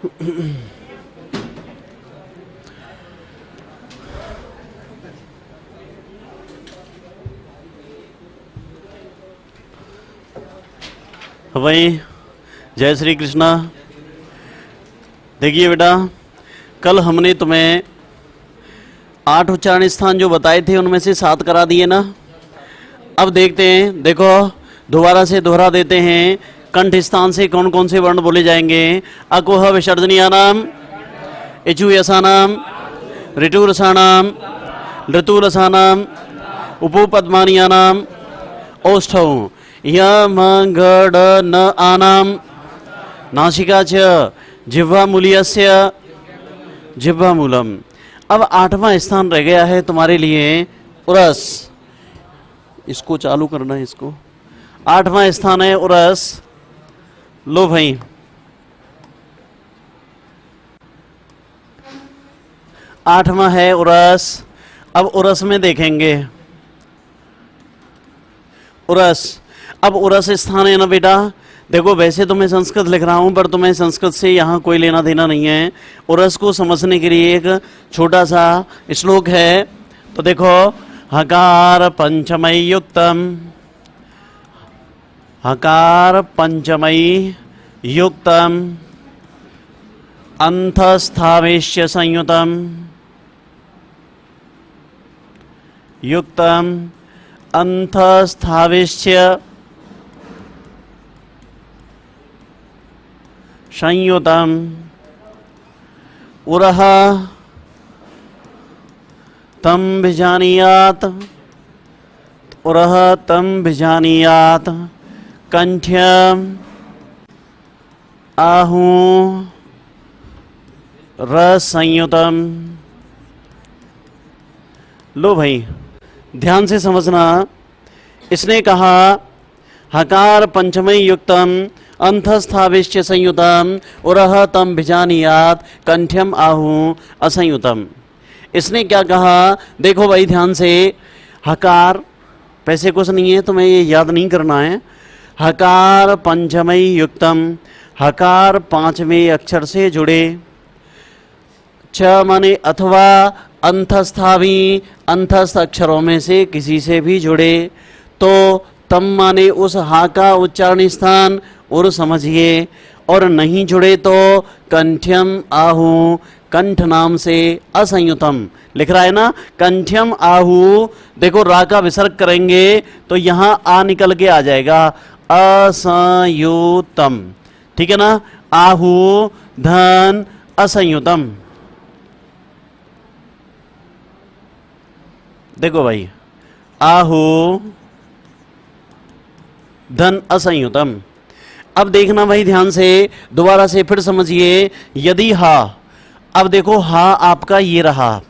भाई जय श्री कृष्णा। देखिए बेटा, कल हमने तुम्हें 8 उच्चारण स्थान जो बताए थे उनमें से 7 करा दिए ना। अब देखते हैं, देखो दोबारा से दोहरा देते हैं, कंठ स्थान से कौन कौन से वर्ण बोले जाएंगे। अकुह विसर्जनीयानाम, इचुयसानाम, ऋतुरसानाम, ऋतुरसानाम, उपोपद्मानीयानाम, औष्ठौ यमगड न आनाम, नासिका च जिह्वामूल्यस्य जिह्वामूलम। अब 8वां स्थान रह गया है तुम्हारे लिए उरस। इसको चालू करना है, इसको 8वां स्थान है उरस। लो भाई, आठवां है उरस। अब उरस में देखेंगे उरस। अब उरस स्थान है ना बेटा, देखो वैसे तो मैं संस्कृत लिख रहा हूं पर तुम्हें संस्कृत से यहां कोई लेना देना नहीं है। उरस को समझने के लिए एक छोटा सा श्लोक है, तो देखो हकार पंचमयी युक्तम, हकार पंचमयी युक्तम, अंतस्थावेश्य संयुतम, युक्तम अंतस्थावेश्य संयुतम, उरः तम विजानीयात, उरः तम विजानीयात, कंठ्यम आहू रस संयुतम। लो भाई ध्यान से समझना, इसने कहा हकार पंचमयी युक्तम, अंतस्थावेश्य संयुतम, उरः तम विजानीयात, कंठ्यम आहू असंयुतम। इसने क्या कहा, देखो भाई ध्यान से, हकार पैसे कुछ नहीं है, तुम्हें ये याद नहीं करना है। हकार पंचमयी युक्तम, हकार 5वें अक्षर से जुड़े, च माने अथवा, अंतस्थावी अंतस्थ अक्षरों में से किसी से भी जुड़े, तो तम माने उस हा का उच्चारण स्थान और समझिए, और नहीं जुड़े तो कंठ्यम आहू, कंठ नाम से असंयुतम लिख रहा है ना, कंठ्यम आहू। देखो रा का विसर्ग करेंगे तो यहां आ निकल के आ जाएगा, असंयुतम, ठीक है ना। आहू धन असंयुतम। देखो भाई, आहू धन असंयुतम। अब देखना भाई ध्यान से, दोबारा से फिर समझिए। यदि हा, अब देखो हा आपका ये रहा,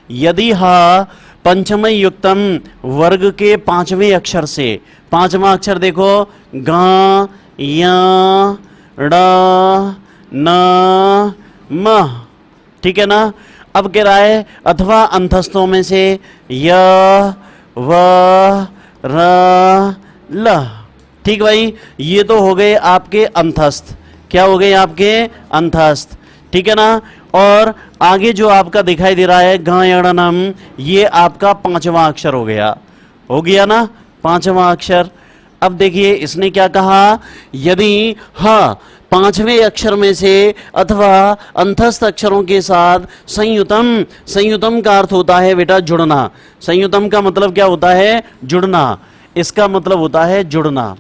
यदि हा पंचमय युक्तम वर्ग के 5वें अक्षर से, 5वां अक्षर देखो गा या ड़ न म, ठीक है ना। अब कह रहा है अथवा अंतस्थों में से य व र ल, ठीक भाई, ये तो हो गए आपके अंतस्थ। क्या हो गए आपके अंतस्थ, ठीक है ना। और आगे जो आपका दिखाई दे रहा है गायणनम, ये आपका 5वां अक्षर हो गया ना, 5वां अक्षर। अब देखिए इसने क्या कहा, यदि हाँ 5वें अक्षर में से अथवा अंतस्थ अक्षरों के साथ संयुतम, संयुतम का अर्थ होता है बेटा जुड़ना। संयुतम का मतलब क्या होता है, जुड़ना। इसका मतलब होता है जुड़ना,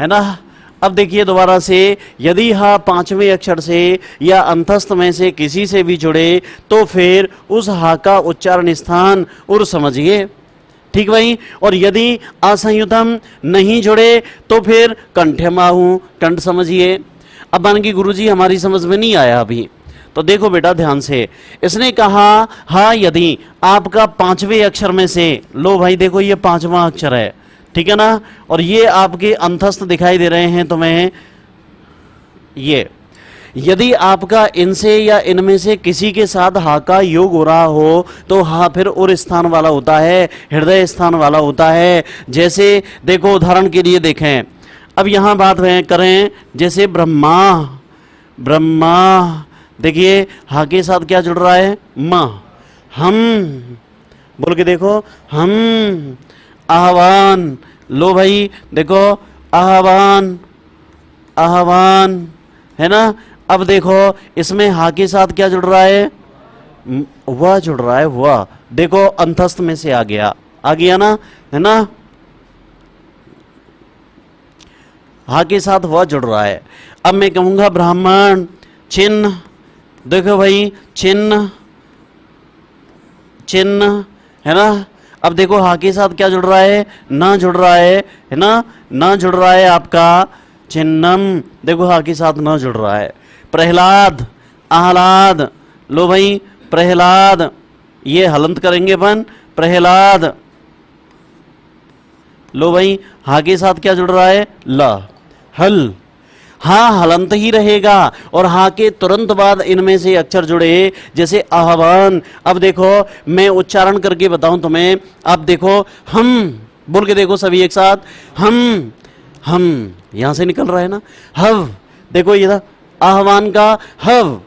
है ना। अब देखिए दोबारा से, यदि हा 5वें अक्षर से या अंतस्थ में से किसी से भी जुड़े तो फिर उस हा का उच्चारण स्थान उर समझिए, ठीक भाई। और यदि असंयुतम नहीं जुड़े तो फिर कंठ्यमाहू, कंठ समझिए। अब मान की गुरुजी हमारी समझ में नहीं आया अभी, तो देखो बेटा ध्यान से, इसने कहा हा यदि आपका 5वें अक्षर में से, लो भाई देखो ये 5वां अक्षर है, ठीक है ना। और ये आपके अंतस्थ दिखाई दे रहे हैं तुम्हें, ये यदि आपका इनसे या इनमें से किसी के साथ हा का योग हो रहा हो तो हा फिर उर स्थान वाला होता है, हृदय स्थान वाला होता है। जैसे देखो उदाहरण के लिए देखें, अब यहां बात करें, जैसे ब्रह्मा, ब्रह्मा। देखिए हा के साथ क्या जुड़ रहा है, माँ। हम, बोल के देखो, हम आह्वान। लो भाई देखो, आह्वान, आह्वान, है ना। अब देखो इसमें हा के साथ क्या जुड़ रहा है, वह जुड़ रहा है, वह। देखो अंतस्थ में से आ गया, आ गया ना, है ना। हा के साथ वह जुड़ रहा है। अब मैं कहूंगा ब्राह्मण, चिन्ह। देखो भाई चिन्ह, चिन्ह, है ना। अब देखो हा के साथ क्या जुड़ रहा है, ना जुड़ रहा है ना, ना जुड़ रहा है आपका चिन्हम। देखो हा के साथ ना जुड़ रहा है। प्रहलाद, आह्लाद। लो भाई प्रहलाद, ये हलंत करेंगे अपन, प्रहलाद। लो भाई हा के साथ क्या जुड़ रहा है, ल, हल। हाँ हलंत ही रहेगा और हाँ के तुरंत बाद इनमें से अक्षर जुड़े, जैसे आह्वान। अब देखो मैं उच्चारण करके बताऊं तुम्हें। अब देखो हम, बोल के देखो सभी एक साथ, हम यहां से निकल रहा है ना, हव। देखो ये था आह्वान का हव,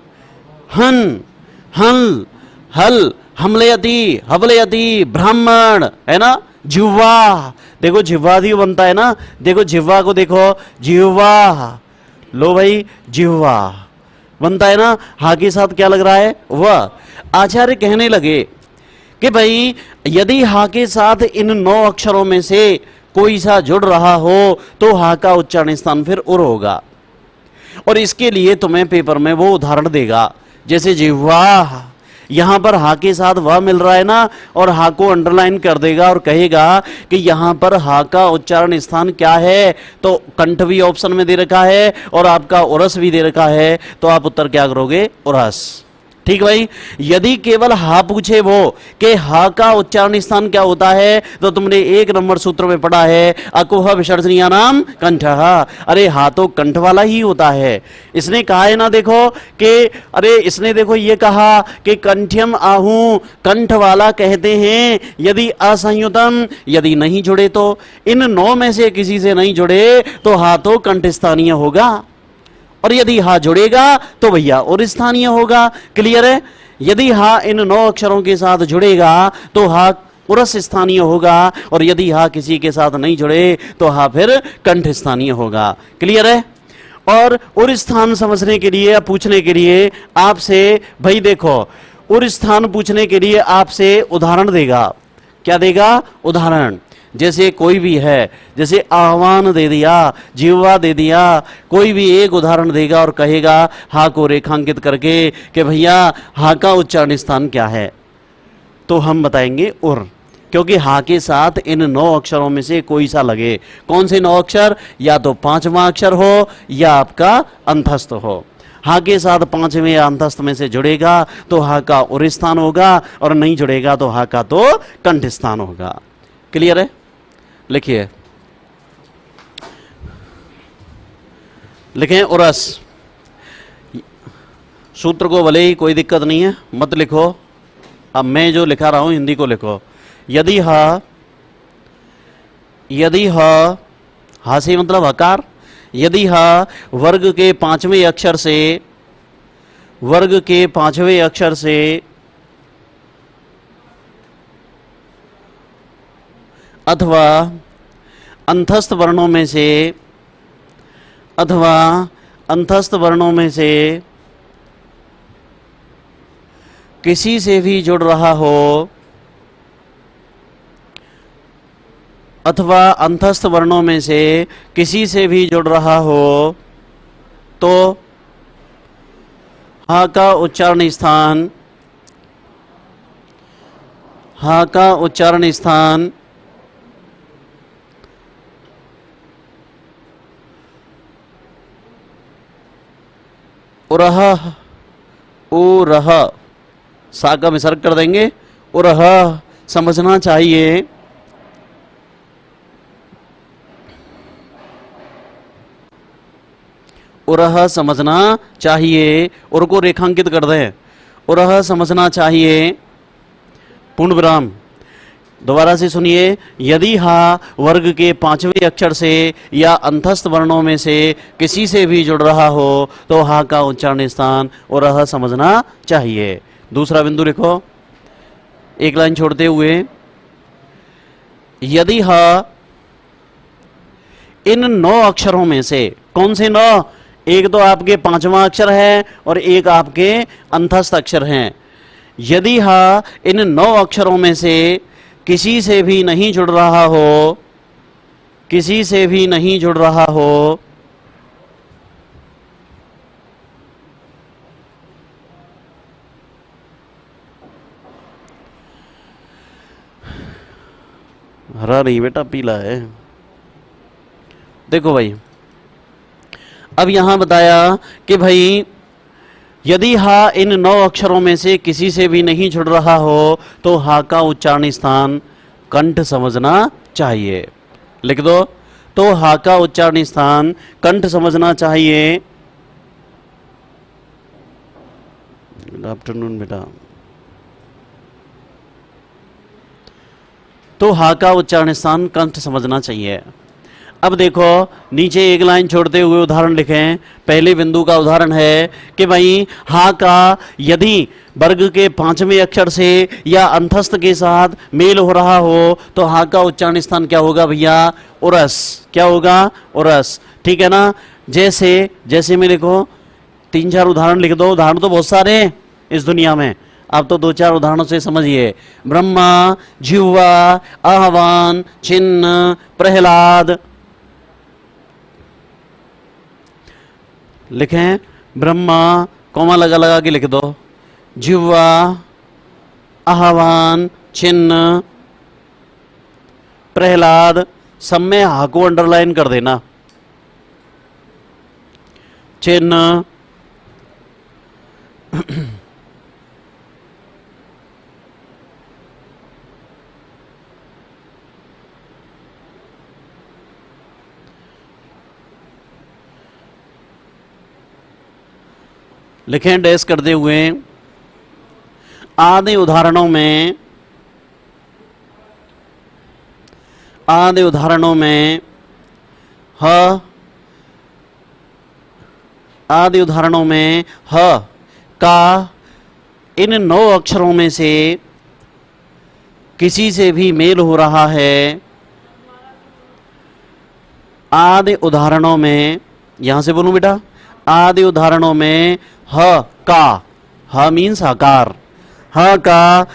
हन, हल, हल, हमलेयति, हवलेयति, ब्राह्मण, है ना। जिह्वा, देखो जिह्वा भी बनता है ना। देखो जिह्वा को देखो, जिह्वा। लो भाई जिह्वा बनता है ना। हा के साथ क्या लग रहा है, वह। आचार्य कहने लगे कि भाई यदि हा के साथ इन 9 अक्षरों में से कोई सा जुड़ रहा हो तो हा का उच्चारण स्थान फिर उर होगा। और इसके लिए तुम्हें पेपर में वो उदाहरण देगा, जैसे जिह्वा, यहां पर हा के साथ वह मिल रहा है ना, और हा को अंडरलाइन कर देगा और कहेगा कि यहां पर हा का उच्चारण स्थान क्या है। तो कंठ भी ऑप्शन में दे रखा है और आपका उरस भी दे रखा है, तो आप उत्तर क्या करोगे, उरस। ठीक भाई। यदि केवल हा पूछे वो कि हा का उच्चारण स्थान क्या होता है, तो तुमने 1 नंबर सूत्र में पढ़ा है, अकुह विसर्जनीय नाम कंठः। अरे हा तो कंठ वाला ही होता है। इसने कहा है ना, देखो कि अरे इसने देखो ये कहा कि कंठ्यम आहू, कंठ वाला कहते हैं यदि असंयुतम, यदि नहीं जुड़े तो। इन 9 में से किसी से नहीं जुड़े तो हा तो कंठ स्थानीय होगा, और यदि हा जुड़ेगा तो भैया और स्थानीय होगा। क्लियर है। यदि हा इन 9 अक्षरों के साथ जुड़ेगा तो हा उरस स्थानीय होगा, और यदि हा किसी के साथ नहीं जुड़े तो हा फिर कंठ स्थानीय होगा। क्लियर है। और उर स्थान समझने के लिए, पूछने के लिए आपसे, भाई देखो उर स्थान पूछने के लिए आपसे उदाहरण देगा। क्या देगा, उदाहरण। जैसे कोई भी है, जैसे आह्वान दे दिया, जिह्वा दे दिया, कोई भी एक उदाहरण देगा और कहेगा हा को रेखांकित करके कि भैया हा का उच्चारण स्थान क्या है, तो हम बताएंगे उर। क्योंकि हा के साथ इन 9 अक्षरों में से कोई सा लगे। कौन से 9 अक्षर, या तो 5वां अक्षर हो या आपका अंतस्थ हो। हा के साथ 5वें या अंतस्थ में से जुड़ेगा तो हा का उर स्थान होगा, और नहीं जुड़ेगा तो हा का तो कंठ स्थान होगा। क्लियर है। लिखिए, लिखें उरस। सूत्र को भले ही कोई दिक्कत नहीं है, मत लिखो। अब मैं जो लिखा रहा हूं हिंदी को लिखो। यदि हा, यदि हा से मतलब हकार, यदि हा वर्ग के 5वें अक्षर से, वर्ग के 5वें अक्षर से अथवा अंतस्थ वर्णों में से, अथवा अंतस्थ वर्णों में से किसी से भी जुड़ रहा हो, अथवा अंतस्थ वर्णों में से किसी से भी जुड़ रहा हो, तो हा का उच्चारण स्थान, हा का उच्चारण स्थान उरह, उरह, सा का विसर्ग कर देंगे, उरह समझना चाहिए। उरह समझना चाहिए, उर को रेखांकित कर दें, उरह समझना चाहिए, पूर्ण विराम। दोबारा से सुनिए, यदि हा वर्ग के पांचवें अक्षर से या अंतस्थ वर्णों में से किसी से भी जुड़ रहा हो तो हा का उच्चारण स्थान और रह समझना चाहिए। दूसरा बिंदु लिखो, एक लाइन छोड़ते हुए, यदि हा इन 9 अक्षरों में से, कौन से 9? एक तो आपके पांचवा अक्षर है और एक आपके अंतस्थ अक्षर हैं। यदि हा इन 9 अक्षरों में से किसी से भी नहीं जुड़ रहा हो, किसी से भी नहीं जुड़ रहा हो, हरा नहीं बेटा, पीला है। देखो भाई, अब यहां बताया कि भाई यदि हा इन 9 अक्षरों में से किसी से भी नहीं जुड़ रहा हो तो हा का उच्चारण स्थान कंठ समझना चाहिए। लिख दो, तो हा का उच्चारण स्थान कंठ समझना चाहिए। गुड आफ्टरनून बेटा। तो हा का उच्चारण स्थान कंठ समझना चाहिए। अब देखो, नीचे एक लाइन छोड़ते हुए उदाहरण लिखें। पहले बिंदु का उदाहरण है कि भाई हा का यदि वर्ग के पांचवें अक्षर से या अंतस्थ के साथ मेल हो रहा हो तो हा का उच्चारण स्थान क्या होगा भैया? उरस। क्या होगा? उरस। ठीक है ना? जैसे में लिखो, 3-4 उदाहरण लिख दो। उदाहरण तो बहुत सारे हैं इस दुनिया में, आप तो 2-4 उदाहरणों से समझिए। ब्रह्मा, जिह्वा, आह्वान, चिन्ह, प्रहलाद। लिखें, ब्रह्मा कॉमा लगा लगा के लिख दो, जिह्वा, आह्वान, चिन्ह, प्रहलाद। सब में हा को अंडरलाइन कर देना। चिन्ह, लिखें डैश करते हुए, आदि उदाहरणों में ह, आदि उदाहरणों में ह का इन 9 अक्षरों में से किसी से भी मेल हो रहा है। आदि उदाहरणों में, यहां से बोलूं बेटा, आदि उदाहरणों में ह का, ह मीन्स आकार, ह का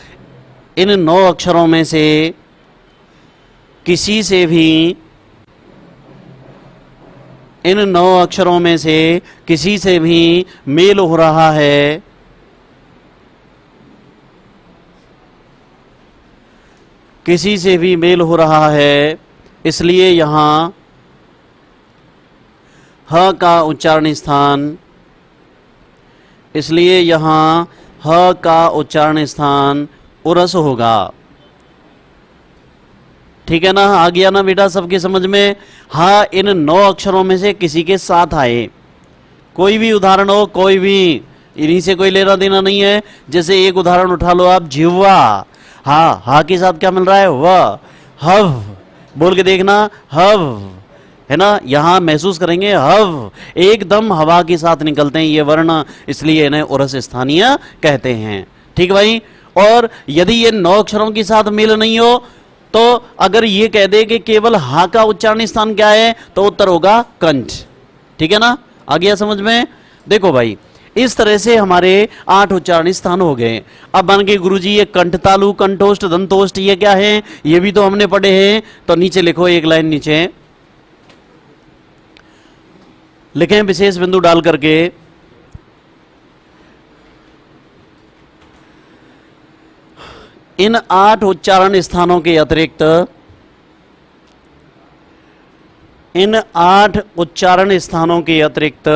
इन 9 अक्षरों में से किसी से भी, इन 9 अक्षरों में से किसी से भी मेल हो रहा है। किसी से भी मेल हो रहा है, इसलिए यहां ह का उच्चारण स्थान, इसलिए यहां ह का उच्चारण स्थान उरस होगा। ठीक है ना? आ गया ना बेटा सबके समझ में? हा इन 9 अक्षरों में से किसी के साथ आए। कोई भी उदाहरण हो, कोई भी, इन्हीं से कोई लेना देना नहीं है। जैसे एक उदाहरण उठा लो आप, जिह्वा, हा के साथ क्या मिल रहा है? वह। हव, बोल के देखना, हव, है ना? यहां महसूस करेंगे हव, एकदम हवा के साथ निकलते हैं ये वर्ण, इसलिए इन्हें उरस स्थानीय कहते हैं। ठीक भाई? और यदि ये 9 अक्षरों के साथ मेल नहीं हो तो अगर ये कह दे कि केवल हा का उच्चारण स्थान क्या है तो उत्तर होगा कंठ। ठीक है ना? आ गया समझ में? देखो भाई, इस तरह से हमारे 8 उच्चारण स्थान हो गए। अब मान के गुरुजी ये कंठ तालु, कंठोष्ठ, दंतोष्ठ ये क्या है? ये भी तो हमने पढ़े हैं। तो नीचे लिखो, एक लाइन नीचे लिखें विशेष बिंदु डाल करके, इन 8 उच्चारण स्थानों के अतिरिक्त, इन 8 उच्चारण स्थानों के अतिरिक्त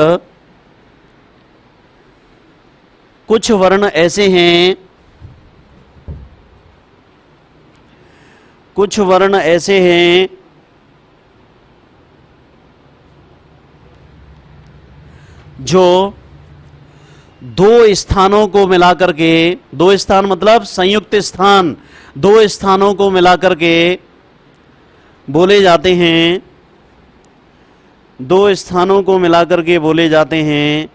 कुछ वर्ण ऐसे हैं, कुछ वर्ण ऐसे हैं जो 2 स्थानों को मिलाकर के, 2 स्थान मतलब संयुक्त स्थान, दो स्थानों को मिलाकर के बोले जाते हैं, दो स्थानों को मिलाकर के बोले जाते हैं,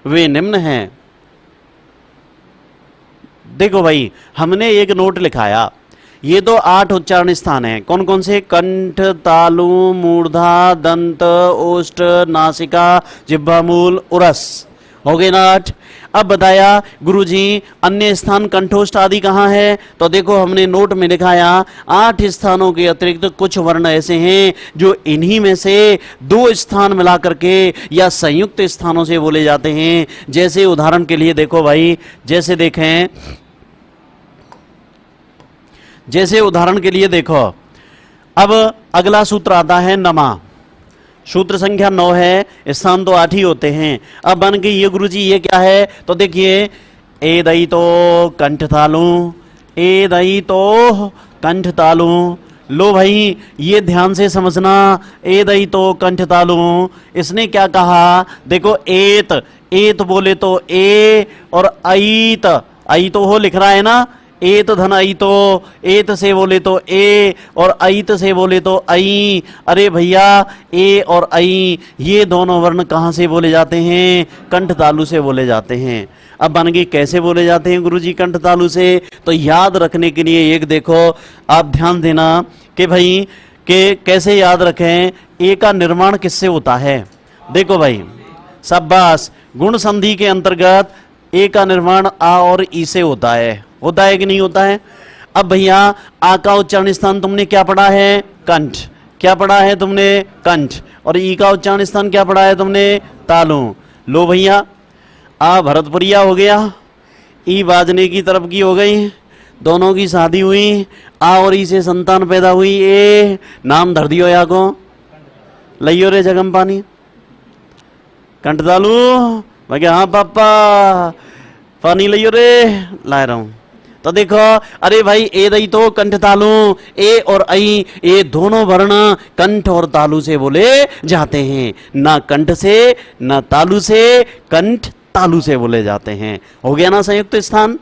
वे निम्न हैं। देखो भाई, हमने एक नोट लिखाया, ये तो 8 उच्चारण स्थान हैं। कौन कौन से? कंठ, तालु, मूर्धा, दंत, ओष्ठ, नासिका, जिह्वा मूल, उरस। हो गए ना 8। अब बताया गुरुजी अन्य स्थान कंठोष्ठ आदि कहाँ है? तो देखो हमने नोट में लिखाया 8 स्थानों के अतिरिक्त कुछ वर्ण ऐसे हैं जो इन्हीं में से 2 स्थान मिला करके या संयुक्त स्थानों से बोले जाते हैं। जैसे उदाहरण के लिए देखो भाई, जैसे देखें, जैसे उदाहरण के लिए देखो, अब अगला सूत्र आता है नमा। सूत्र संख्या 9 है, स्थान तो 8 ही होते हैं। अब बन गई ये गुरुजी, ये क्या है? तो देखिए, ए दई तो कंठ तालु, ए दई तो कंठ तालु। लो भाई, ये ध्यान से समझना, ए दई तो कंठ तालु, इसने क्या कहा? देखो एत, एत बोले तो ए, और अईत, अई तो हो लिख रहा है ना, एत धन आई तो, एत से बोले तो ए, और अईत से बोले तो आई। अरे भैया, ए और आई ये दोनों वर्ण कहाँ से बोले जाते हैं? कंठ तालु से बोले जाते हैं। अब बन गई कैसे बोले जाते हैं गुरुजी कंठ तालु से? तो याद रखने के लिए एक देखो, आप ध्यान देना कि भाई कि कैसे याद रखें, ए का निर्माण किससे होता है? देखो भाई, शाबाश, गुण संधि के अंतर्गत ए का निर्माण आ और ई से होता है। होता है कि नहीं होता है? अब भैया, आ का उच्चारण स्थान तुमने क्या पढ़ा है? कंठ। क्या पढ़ा है तुमने? कंठ। और ई का उच्चारण स्थान क्या पढ़ा है तुमने? तालु। लो भैया, आ भरतपुरिया हो गया, ई बाजने की तरफ की हो गई, दोनों की शादी हुई, आ और ई से संतान पैदा हुई, ए नाम धर दियो या को, लइयो रे जगम पानी, कंठ तालु। मैं क्या, हाँ पापा पानी लियो रे, ला रहा हूं। तो देखो, अरे भाई, ए दई तो कंठ तालु, ए और आई ये दोनों वर्ण कंठ और तालु से बोले जाते हैं, ना कंठ से ना तालु से, कंठ तालु से बोले जाते हैं। हो गया ना संयुक्त स्थान?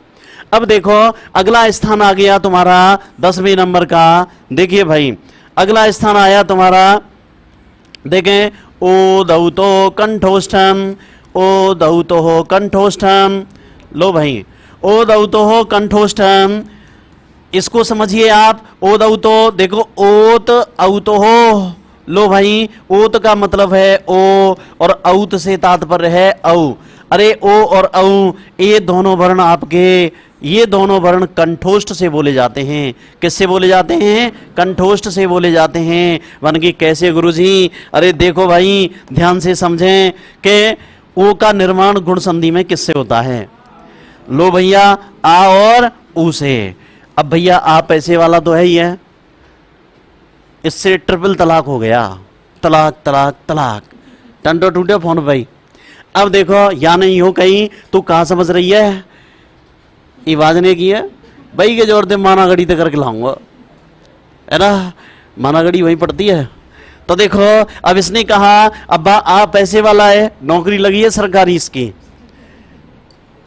अब देखो अगला स्थान आ गया तुम्हारा 10वें नंबर का। देखिए भाई, अगला स्थान आया तुम्हारा, देखें, ओ दऊ तो कंठोष्ठम, ओ दऊ तो हो कंठोष्ठम। लो भाई, ओ दऊ तो हो कंठोष्ठम, इसको समझिए आप। ओ दऊ तो देखो, ओत औ तो हो। लो भाई, ओत का मतलब है ओ, और औत से तात्पर्य है औ। अरे ओ और औ ये दोनों वर्ण आपके, ये दोनों वर्ण कंठोष्ठ से बोले जाते हैं। किससे बोले जाते हैं? कंठोष्ठ से बोले जाते हैं। वन की कैसे गुरुजी? अरे देखो भाई, ध्यान से समझें कि ओ का निर्माण गुण संधि में किससे होता है? लो भैया, आ और ऊ से। अब भैया, आ पैसे वाला तो है ही है, इससे ट्रिपल तलाक हो गया, तलाक तलाक तलाक, टंडो टूटे फोन भाई। अब देखो, या नहीं हो कहीं, तू कहाँ समझ रही है? ये बाजने की है भाई, के जोर दे मानागढ़ी तक करके लाऊंगा, है ना, मानागढ़ी वहीं पड़ती है। तो देखो, अब इसने कहा, अब्बा आ पैसे वाला है, नौकरी लगी है सरकारी इसकी।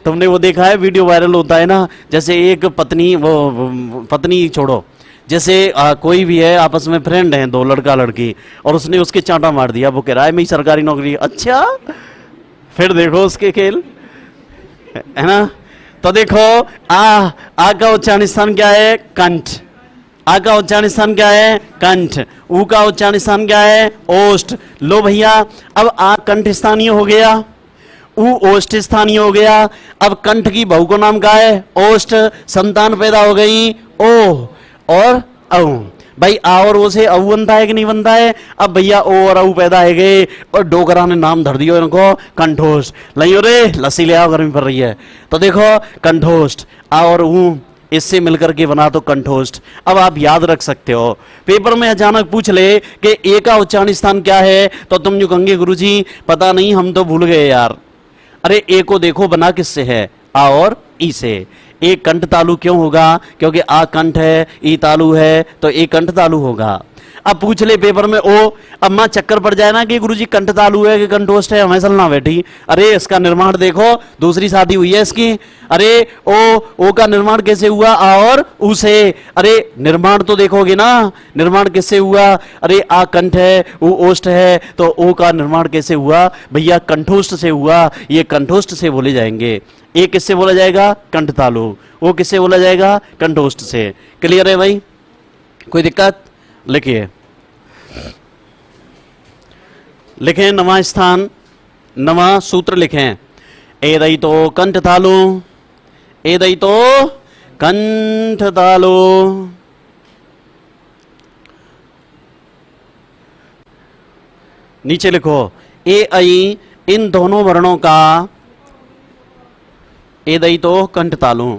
तुमने वो देखा है, वीडियो वायरल होता है ना, जैसे एक पत्नी, वो पत्नी छोड़ो, जैसे कोई भी है, आपस में फ्रेंड हैं, 2 लड़का लड़की, और उसने उसके चांटा मार दिया, वो कह रहा है मेरी सरकारी नौकरी। अच्छा, फिर देखो उसके खेल, है ना। तो देखो, आ का उच्चारण स्थान क्या है? कंठ। आ का उच्चारण स्थान क्या है? कंठ। ऊ का उच्चारण स्थान क्या है? ओष्ठ। लो भैया, अब आ कंठ स्थानीय हो गया, ऊ ओष्ठ स्थानीय हो गया। अब कंठ की बहू को नाम क्या है? ओष्ठ। संतान पैदा हो गई, ओ और औ। भाई, आ और ओ से औ बनता है कि नहीं बनता है? अब भैया, ओ और औ पैदा है गए, और डोगरा ने नाम धर दियो इनको कंठोष्ठ। लियो रे, लस्सी ले आओ, गर्मी पड़ रही है। तो देखो, कंठोष्ठ, आ और ऊ इससे मिलकर के बना तो कंठोष्ठ। अब आप याद रख सकते हो, पेपर में अचानक पूछ ले कि ए का उच्चारण स्थान क्या है, तो तुम जो कहेंगे गुरुजी पता नहीं, हम तो भूल गए यार। अरे ए को देखो बना किससे है? आ और ई से। ए कंठ तालु क्यों होगा? क्योंकि आ कंठ है, ई तालु है, तो ए कंठ तालु होगा। अब पूछ ले पेपर में ओ, अब मां चक्कर पड़ जाए ना कि गुरुजी कंठ तालु है कि कंठोष्ठ है, हमें चलना बैठी, अरे इसका निर्माण देखो, दूसरी शादी हुई है इसकी, अरे ओ का निर्माण कैसे हुआ, आ और ऊ से, अरे निर्माण तो देखोगे ना, निर्माण किससे हुआ, अरे आ कंठ है, ऊ ओष्ठ है, तो ओ का निर्माण कैसे हुआ भैया, कंठोष्ठ से हुआ, ये कंठोष्ठ से बोले जाएंगे। ए किससे बोला जाएगा, कंठ तालु, वो किससे बोला जाएगा, कंठोष्ठ से। क्लियर है भाई, कोई दिक्कत? लिखिए, लिखें नवा स्थान, नवा सूत्र लिखें, एदई तो कंठ तालु, एदई तो कंठ तालु। नीचे लिखो, ए आई इन दोनों वर्णों का, एदई तो कंठ तालु,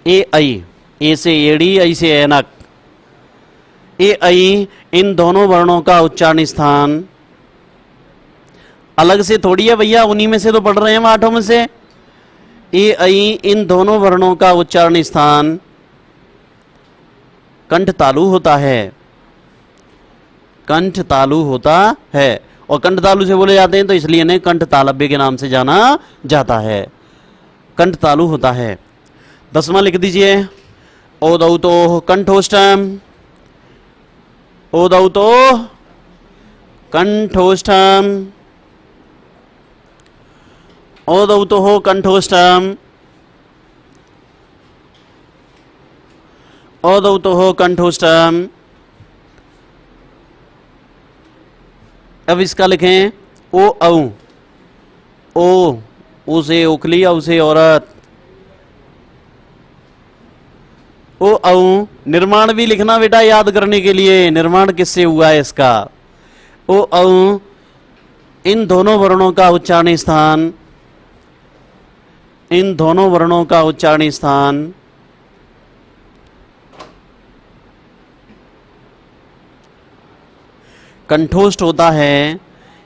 ए आई, ए से एड़ी, आई से ऐनक, ए आई इन दोनों वर्णों का उच्चारण स्थान अलग से थोड़ी है भैया, उन्हीं में से तो पढ़ रहे हैं हम आठों में से। ए आई इन दोनों वर्णों का उच्चारण स्थान कंठ तालु होता है, कंठ तालु होता है, और कंठ तालु से बोले जाते हैं तो इसलिए इन्हें कंठ तालव्य के नाम से जाना जाता है, कंठ तालु होता है। 10वां लिख दीजिए, ओदौ तो कंठोष्ठम, ओदौ तो कंठोष्ठम, ओदौ तो हो कंठोष्ठम, ओदौ तो हो कंठोष्ठम। अब इसका लिखें ओ औ, ओ से उखली, औ से औरत, ओ औ। निर्माण भी लिखना बेटा याद करने के लिए, निर्माण किससे हुआ है इसका, ओ औ इन दोनों वर्णों का उच्चारण स्थान, इन दोनों वर्णों का उच्चारण स्थान कंठोष्ठ होता है,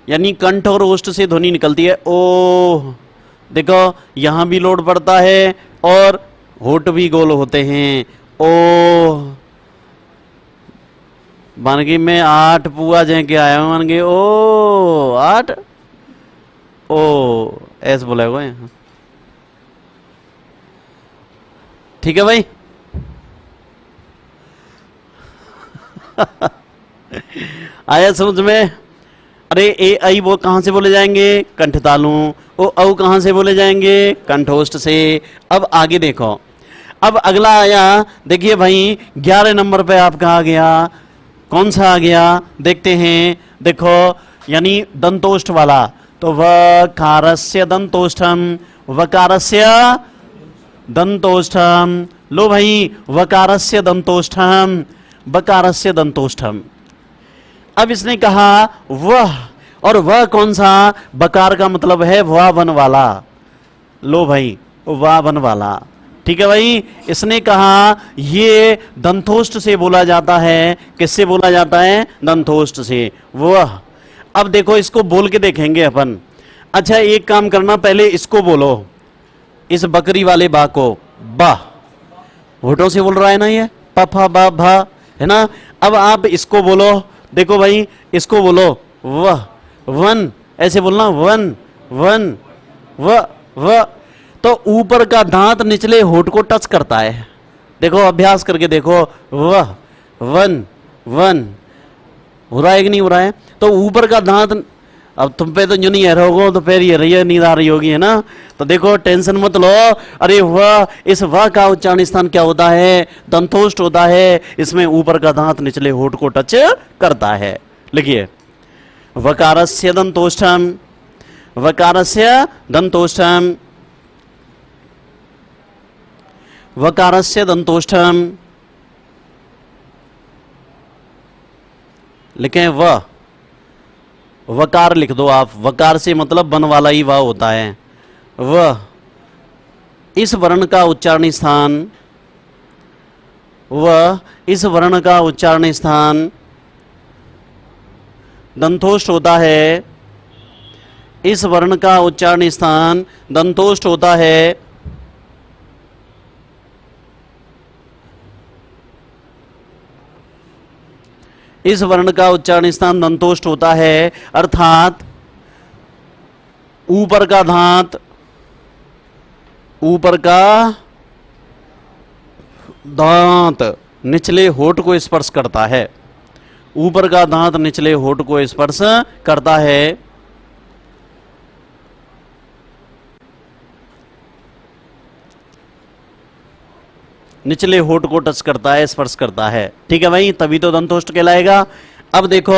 यानी कंठ और ओष्ठ से ध्वनि निकलती है। ओ देखो यहां भी लोड पड़ता है और होठ भी गोल होते हैं। ओ बन गई मैं 8 पुआ जह के आया हूं, बन गए ओ 8, ओ ऐसे बोला हुआ, ठीक है भाई। आया समझ में? अरे ए आई वो कहां से बोले जाएंगे, कंठ तालु, ओ औ कहां से बोले जाएंगे, कंठोष्ठ से। अब आगे देखो, अब अगला आया, देखिए भाई 11 नंबर पे आपका आ गया, कौन सा आ गया देखते हैं, देखो यानी दंतोष्ठ वाला, तो वकारस्य दंतोष्ठम, वकारस्य दंतोष्ठम, लो भाई वकारस्य दंतोष्ठम, बकारस्य दंतोष्ठम। अब इसने कहा वह, और वह कौन सा, बकार का मतलब है वाह वन वाला, लो भाई वाह वन वाला, ठीक है भाई। इसने कहा ये दंतोष्ठ से बोला जाता है, किससे बोला जाता है, दंतोष्ठ से, वह। अब देखो इसको बोल के देखेंगे अपन। अच्छा एक काम करना, पहले इसको बोलो, इस बकरी वाले बा को, बा होठों से बोल रहा है ना ये, प फ ब भ, है ना। अब आप इसको बोलो, देखो भाई इसको बोलो, वह, वन, ऐसे बोलना, वन वन व, तो ऊपर का दांत निचले होठ को टच करता है, देखो अभ्यास करके देखो, वह, वन वन, हो रहा है कि नहीं हो रहा है, तो ऊपर का दांत, अब तुम पे तो जो नहीं रहोगे तो फिर ये रही नींद आ रही होगी, है ना। तो देखो टेंशन मत लो, अरे वह, इस वह का उच्चारण स्थान क्या होता है, दंतोष्ठ होता है, इसमें ऊपर का दांत निचले होठ को टच करता है। लिखिए, वकारस्य दंतोष्ठम, वकारस्य दंतोष्ठम, वकारस्य दंतोष्ठम। लिखें व, वकार लिख दो आप, वकार से मतलब वन वाला ही वाह होता है। वह, इस वर्ण का उच्चारण स्थान, वह इस वर्ण का उच्चारण स्थान दंतोष्ठ होता है, इस वर्ण का उच्चारण स्थान दंतोष्ठ होता है। इस वर्ण का उच्चारण स्थान दंतोष्ठ होता है, अर्थात ऊपर का दांत, ऊपर का दांत निचले होठ को स्पर्श करता है, ऊपर का दांत निचले होठ को स्पर्श करता है। निचले होठ को टच करता है, स्पर्श करता है, ठीक है भाई, तभी तो दंतोष्ठ कहलाएगा। अब देखो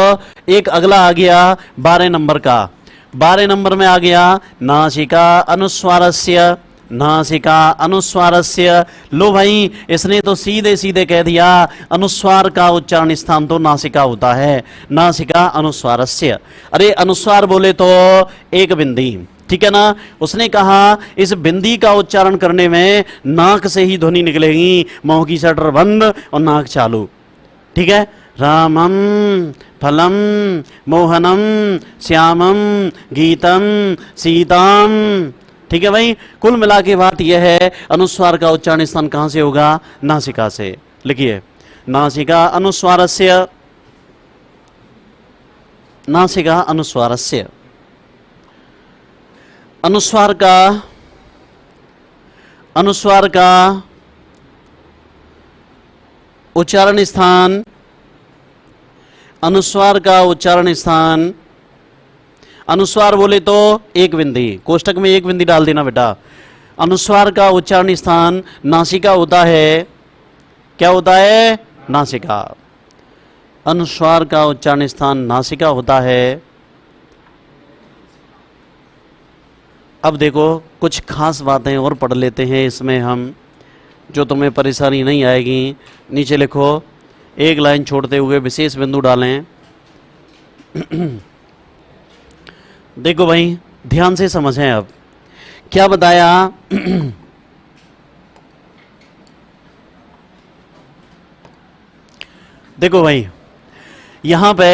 एक अगला आ गया 12 नंबर का, 12 नंबर में आ गया नासिका अनुस्वारस्य, नासिका अनुस्वारस्य। लो भाई, इसने तो सीधे सीधे कह दिया अनुस्वार का उच्चारण स्थान तो नासिका होता है, नासिका अनुस्वारस्य। अरे अनुस्वार बोले तो एक बिंदी, ठीक है ना, उसने कहा इस बिंदी का उच्चारण करने में नाक से ही ध्वनि निकलेगी, मुंह की शटर बंद और नाक चालू, ठीक है। रामम फलम मोहनम श्यामम गीतम सीताम, ठीक है भाई। कुल मिला के बात यह है अनुस्वार का उच्चारण स्थान कहां से होगा, नासिका से। लिखिए नासिका अनुस्वारस्य, नासिका अनुस्वारस्य। अनुस्वार का उच्चारण स्थान, अनुस्वार का उच्चारण स्थान, अनुस्वार बोले तो एक बिंदी, कोष्टक में एक बिंदी डाल देना बेटा। अनुस्वार का उच्चारण स्थान नासिका होता है, क्या होता है, नासिका। अनुस्वार का उच्चारण स्थान नासिका होता है। अब देखो कुछ खास बातें और पढ़ लेते हैं इसमें हम, जो तुम्हें परेशानी नहीं आएगी। नीचे लिखो, एक लाइन छोड़ते हुए विशेष बिंदु डालें। देखो भाई ध्यान से समझें, अब क्या बताया देखो भाई यहां पे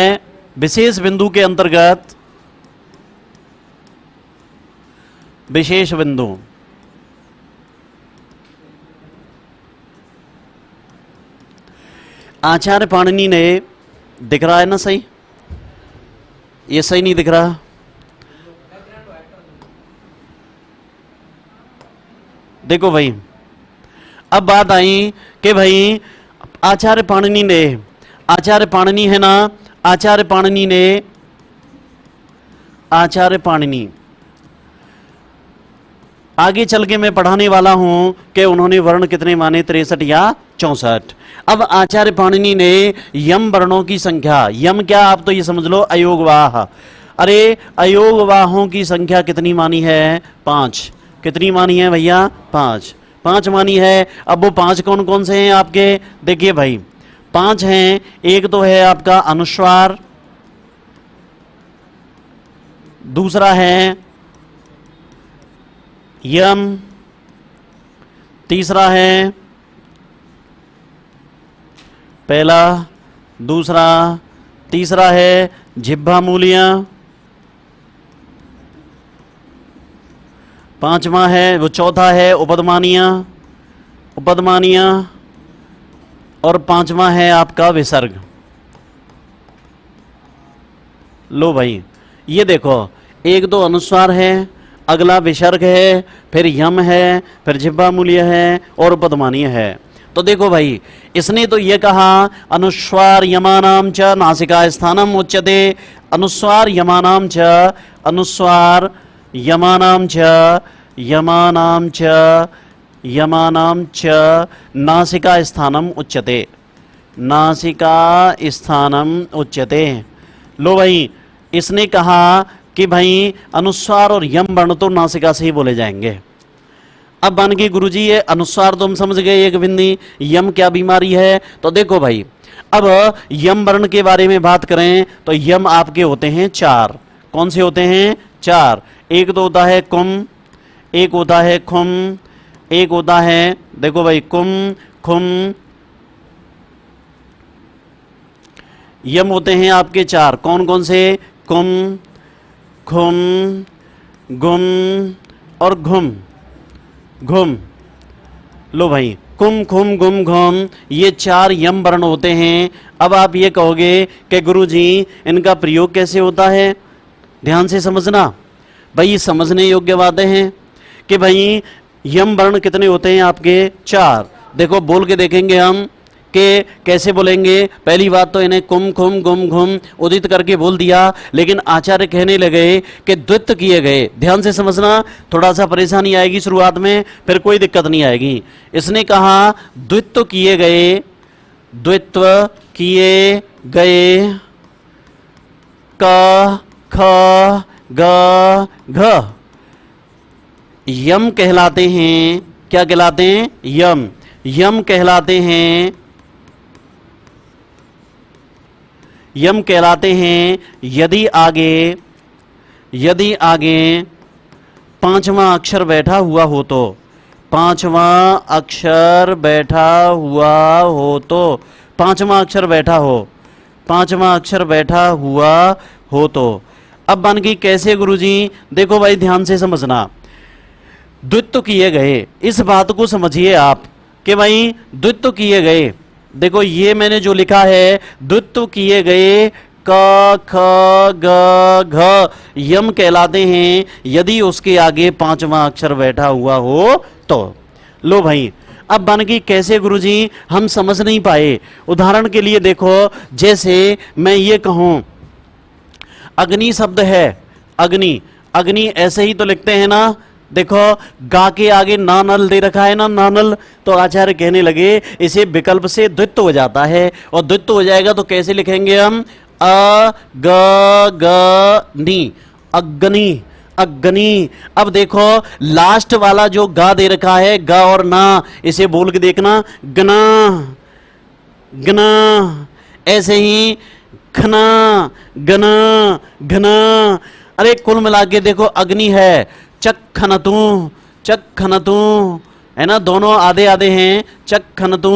विशेष बिंदु के अंतर्गत, विशेष बिंदु, आचार्य पाणिनि ने, दिख रहा है ना सही, ये सही नहीं दिख रहा, देखो भाई अब बात आई कि भाई आचार्य पाणिनि ने, आचार्य पाणिनि है ना, आचार्य पाणिनि ने, आचार्य पाणिनि, आगे चल के मैं पढ़ाने वाला हूं कि उन्होंने वर्ण कितने माने, 63 या 64। अब आचार्य पाणिनि ने यम वर्णों की संख्या, यम क्या आप तो ये समझ लो अयोगवाह, अरे अयोगवाहों की संख्या कितनी मानी है, 5। कितनी मानी है भैया, 5, 5 मानी है। अब वो 5 कौन कौन से हैं आपके, देखिए भाई 5 हैं। एक तो है आपका अनुस्वार, दूसरा है यम, तीसरा है पहला, दूसरा, तीसरा है जिह्वा मूलियां, पांचवा है वो चौथा है उपदमानियां, उपदमानियां, और पांचवा है आपका विसर्ग। लो भाई ये देखो, एक दो अनुस्वार है, अगला विसर्ग है, फिर यम है, फिर जिह्वा मूल्य है और उपदमानीय है। तो देखो भाई इसने तो ये कहा अनुस्वार यमानाम च नासिका स्थानम उच्यते, अनुस्वार यमानाम च, अनुस्वार यमानाम च, यमानाम च, यमानाम च नासिका स्थानम उच्यते, नासिका स्थानम उच्यते। लो भाई इसने कहा कि भाई अनुस्वार और यम वर्ण तो नासिका से ही बोले जाएंगे। अब मान के गुरुजी ये अनुस्वार तो हम समझ गए एक बिंदी, यम क्या बीमारी है, तो देखो भाई अब यम वर्ण के बारे में बात करें तो यम आपके होते हैं 4। कौन से होते हैं, 4। एक तो होता है कुम, एक होता है खुम, एक होता है, देखो भाई कुम खुम, यम होते हैं आपके 4। कौन कौन से, कुम, खुम, गुम और घुम, घुम। लो भाई कुम खुम गुम घुम, ये 4 यम वर्ण होते हैं। अब आप ये कहोगे कि गुरुजी इनका प्रयोग कैसे होता है, ध्यान से समझना भाई, ये समझने योग्य बातें हैं कि भाई यम वर्ण कितने होते हैं आपके, 4। देखो बोल के देखेंगे हम कि कैसे बोलेंगे। पहली बात तो इन्हें कुम खुम गुम घुम उदित करके बोल दिया, लेकिन आचार्य कहने लगे कि द्वित्व किए गए। ध्यान से समझना, थोड़ा सा परेशानी आएगी शुरुआत में, फिर कोई दिक्कत नहीं आएगी। इसने कहा द्वित्व किए गए, द्वित्व किए गए, क ख ग घ यम कहलाते हैं। क्या कहलाते हैं, यम, यम कहलाते हैं, यम कहलाते हैं। यदि आगे 5वां अक्षर बैठा हुआ हो तो, 5वां अक्षर बैठा हुआ हो तो, 5वां अक्षर बैठा हो, 5वां अक्षर बैठा हुआ हो तो। अब बन गई कैसे गुरुजी, देखो भाई ध्यान से समझना, द्वित्व किए गए, इस बात को समझिए आप कि भाई द्वित्व किए गए। देखो ये मैंने जो लिखा है, द्वित्व किए गए क ख ग घ यम कहलाते हैं यदि उसके आगे 5वां अक्षर बैठा हुआ हो तो। लो भाई अब बन गई कैसे गुरुजी, हम समझ नहीं पाए। उदाहरण के लिए देखो, जैसे मैं ये कहूं अग्नि शब्द है, अग्नि, अग्नि ऐसे ही तो लिखते हैं ना। देखो गा के आगे ना नल दे रखा है ना, नानल, तो आचार्य कहने लगे इसे विकल्प से द्वित्व हो जाता है, और द्वित्व हो जाएगा तो कैसे लिखेंगे हम, अ ग ग नी, अग्नि, अग्नि। अब देखो लास्ट वाला जो गा दे रखा है, गा और ना, इसे बोल के देखना, गना, गना। ऐसे ही खना, गना, घना। अरे कुल मिला के देखो अग्नि है, चक्खनतु, चक्खनतु, है ना, दोनों आधे आधे हैं, चक्खनतु,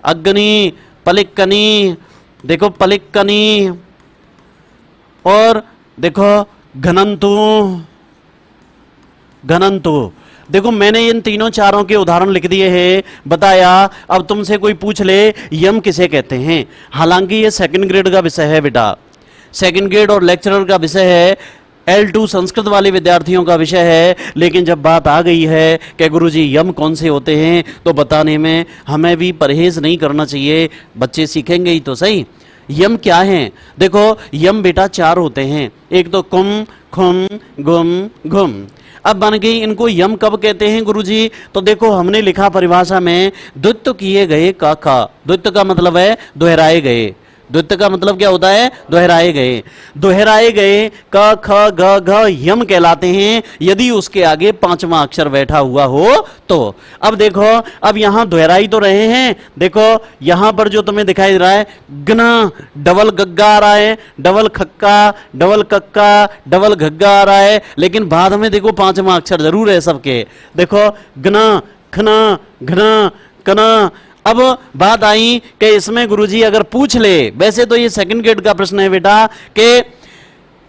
अग्नि, पलिक्कनी, देखो पलिक्कनी, और देखो घनंतु, घनंतु। देखो मैंने इन तीनों चारों के उदाहरण लिख दिए हैं, बताया। अब तुमसे कोई पूछ ले यम किसे कहते हैं, हालांकि ये 2nd ग्रेड का विषय है बेटा, 2nd ग्रेड और लेक्चरर का विषय है, L2 संस्कृत वाले विद्यार्थियों का विषय है। लेकिन जब बात आ गई है कि गुरुजी यम कौन से होते हैं, तो बताने में हमें भी परहेज नहीं करना चाहिए, बच्चे सीखेंगे ही तो सही। यम क्या है, देखो यम बेटा 4 होते हैं, एक तो कुम खुम गुम घुम। अब बन गई इनको यम कब कहते हैं गुरुजी, तो देखो हमने लिखा परिभाषा में द्वित्व किए गए का खा, द्वित्व का मतलब है दोहराए गए, द्वित्व का मतलब क्या होता है, दोहराए गए, दोहराए गए क ख ग घ यम कहलाते हैं यदि उसके आगे 5वां अक्षर बैठा हुआ हो तो। अब देखो अब यहां दोहराई तो रहे हैं, देखो यहां पर जो तुम्हें दिखाई दे रहा है गना, डबल गग्गा आ रहा है, डबल खक्का, डबल कक्का, डबल घग्गा आ रहा है, लेकिन बाद में देखो 5वां अक्षर जरूर है सबके, देखो गना, खना, घना, कना। अब बात आई कि इसमें गुरुजी अगर पूछ ले, वैसे तो ये 2nd ग्रेड का प्रश्न है बेटा, कि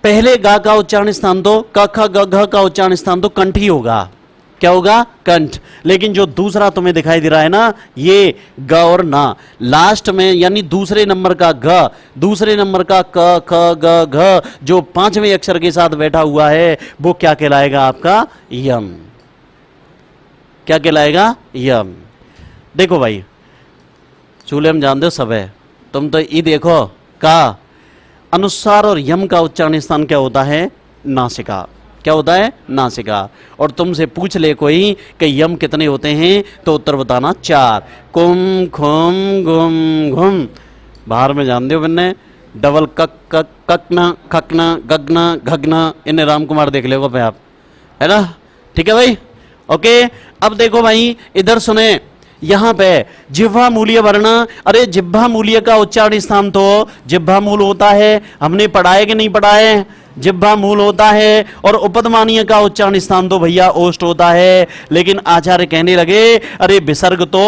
पहले गा का उच्चारण स्थान तो, क ख ग घ का उच्चारण स्थान तो कंठ ही होगा, क्या होगा, कंठ। लेकिन जो दूसरा तुम्हें दिखाई दे रहा है ना, ये ग और ना, लास्ट में यानी दूसरे नंबर का ग, दूसरे नंबर का क ख ग घ जो 5वें अक्षर के साथ बैठा हुआ है, वो क्या कहलाएगा आपका, यम। क्या कहलाएगा, यम। देखो भाई चूल्हे हम जानते हो सब है, तुम तो ये देखो का अनुस्वार और यम का उच्चारण स्थान क्या होता है, नासिका। क्या होता है, नासिका। और तुमसे पूछ ले कोई कि यम कितने होते हैं, तो उत्तर बताना 4, कुम खुम गुम घुम। बाहर में जानते हो बिन्ने, डबल कक कक ककना खकना गगना घगना, इन्हें राम कुमार देख लेगा भाई आप, है ना, ठीक है भाई, ओके। अब देखो भाई इधर सुने, यहां पे जिह्वा मूल्य वर्ण, अरे जिह्वा मूल्य का उच्चारण स्थान तो जिह्वा मूल होता है, हमने पढ़ा है कि नहीं पढ़ा है, जिह्वा मूल होता है, और उपदमानीय का उच्चारण स्थान तो भैया ओष्ठ होता है। लेकिन आचार्य कहने लगे अरे विसर्ग तो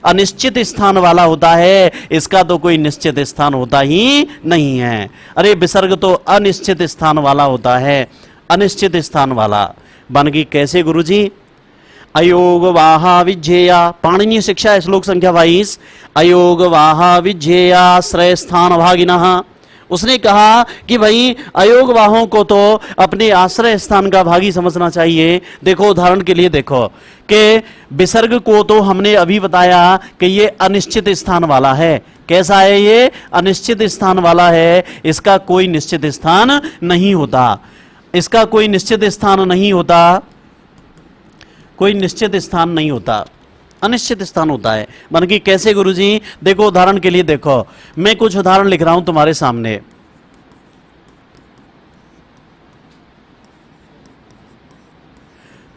अनिश्चित स्थान वाला होता है, इसका तो कोई निश्चित स्थान होता ही नहीं है। अरे विसर्ग तो अनिश्चित स्थान वाला होता है, अनिश्चित स्थान वाला। बन गई कैसे गुरुजी, अयोग वाहा विज्ञेया, पाणिनीय शिक्षा श्लोक संख्या 22, अयोग वाहा विज्ञेया श्रेय स्थान भागिनः। उसने कहा कि भाई अयोगवाहों को तो अपने आश्रय स्थान का भागी समझना चाहिए। देखो उदाहरण के लिए देखो कि विसर्ग को तो हमने अभी बताया कि ये अनिश्चित स्थान वाला है। कैसा है ये? अनिश्चित स्थान वाला है। इसका कोई निश्चित स्थान नहीं होता, इसका कोई निश्चित स्थान नहीं होता, कोई निश्चित स्थान नहीं होता, अनिश्चित स्थान होता है। मन की कैसे गुरुजी? देखो उदाहरण के लिए देखो, मैं कुछ उदाहरण लिख रहा हूं तुम्हारे सामने।